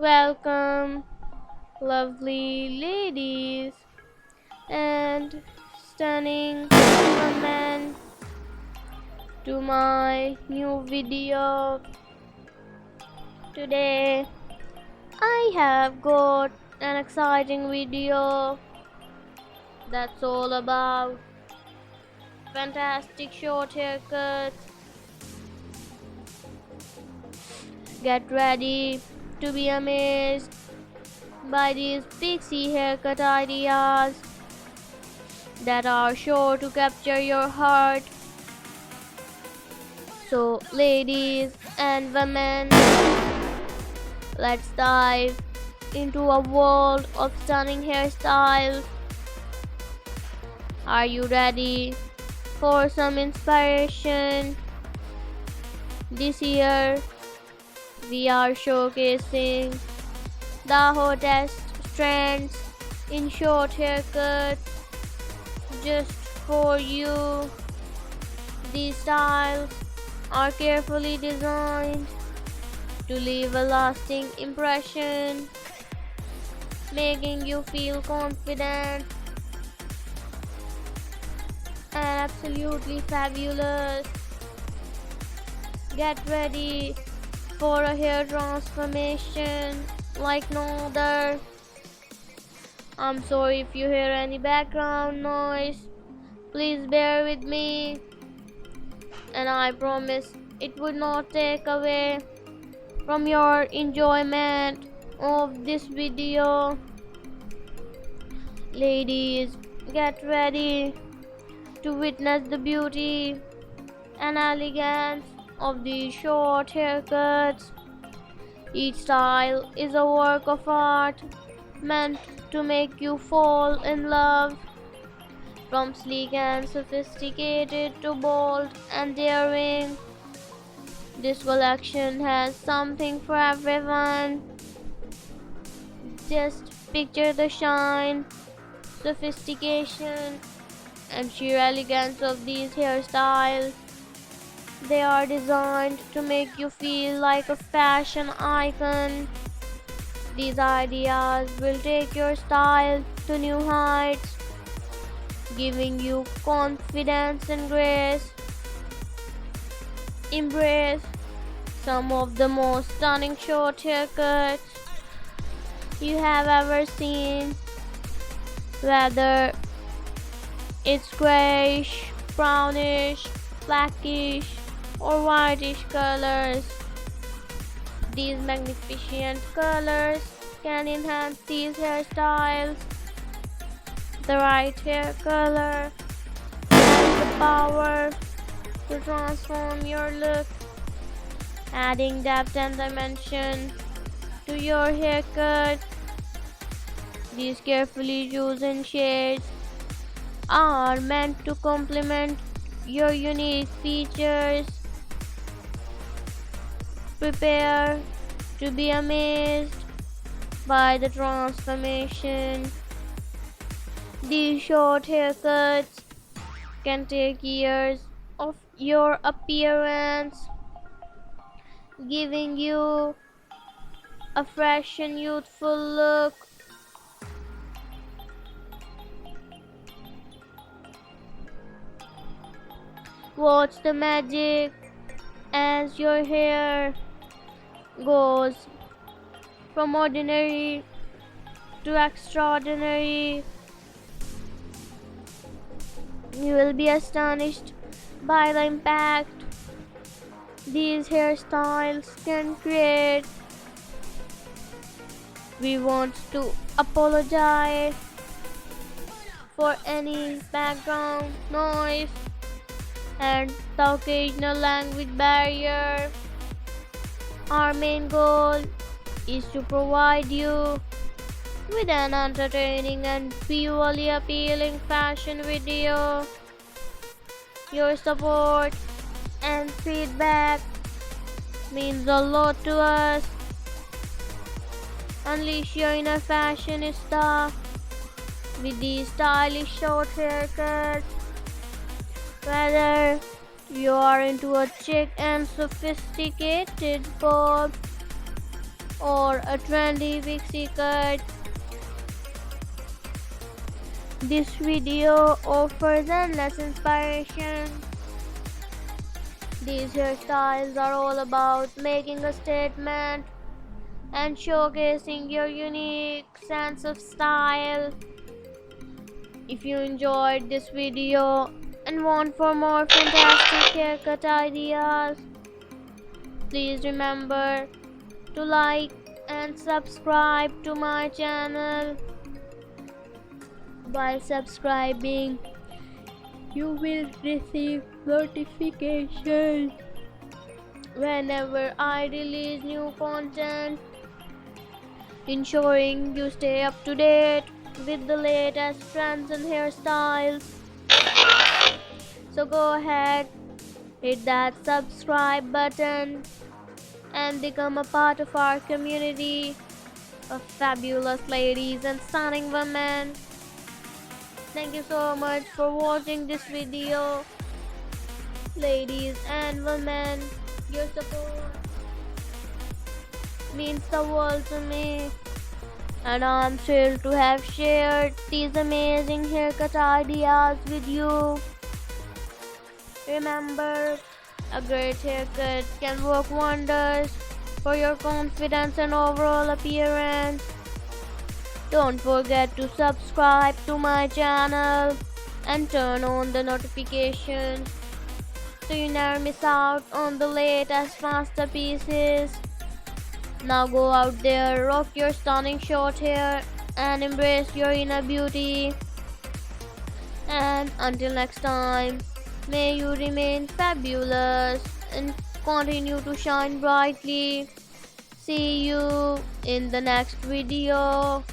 Welcome, lovely ladies and stunning women, to my new video. Today, I have got an exciting video that's all about fantastic short haircuts. Get ready to be amazed by these pixie haircut ideas that are sure to capture your heart. So, ladies and women, let's dive into a world of stunning hairstyles. Are you ready for some inspiration? This year, we are showcasing the hottest trends in short haircuts just for you. These styles are carefully designed to leave a lasting impression, making you feel confident and absolutely fabulous. Get ready for a hair transformation like no other. I'm sorry if you hear any background noise. Please bear with me, and I promise it would not take away from your enjoyment of this video. Ladies, get ready to witness the beauty and elegance of these short haircuts. Each style is a work of art meant to make you fall in love. From sleek and sophisticated to bold and daring, this collection has something for everyone. Just picture the shine, sophistication, and sheer elegance of these hairstyles. They are designed to make you feel like a fashion icon. These ideas will take your style to new heights, giving you confidence and grace. Embrace some of the most stunning short haircuts you have ever seen, whether it's grayish, brownish, blackish, or whitish colors. These magnificent colors can enhance these hairstyles. The right hair color has the power to transform your look, adding depth and dimension to your haircut. These carefully chosen shades are meant to complement your unique features. Prepare to be amazed by the transformation. These short haircuts can take years of your appearance, giving you a fresh and youthful look. Watch the magic as your hair goes from ordinary to extraordinary. You will be astonished by the impact these hairstyles can create. We want to apologize for any background noise and the occasional language barrier. Our main goal is to provide you with an entertaining and visually appealing fashion video. Your support and feedback means a lot to us. Unleash your inner fashionista with these stylish short haircuts. Whether you are into a chic and sophisticated bob or a trendy pixie cut. This video offers endless inspiration. These hairstyles are all about making a statement and showcasing your unique sense of style. If you enjoyed this video and want for more fantastic haircut ideas, please remember to like and subscribe to my channel. By subscribing, you will receive notifications whenever I release new content, ensuring you stay up to date with the latest trends and hairstyles. So go ahead, hit that subscribe button and become a part of our community of fabulous ladies and stunning women. Thank you so much for watching this video. Ladies and women, your support means the world to me, and I'm thrilled to have shared these amazing haircut ideas with you. Remember, a great haircut can work wonders for your confidence and overall appearance. Don't forget to subscribe to my channel and turn on the notifications so you never miss out on the latest masterpieces. Now go out there, rock your stunning short hair and embrace your inner beauty. And until next time, may you remain fabulous and continue to shine brightly. See you in the next video.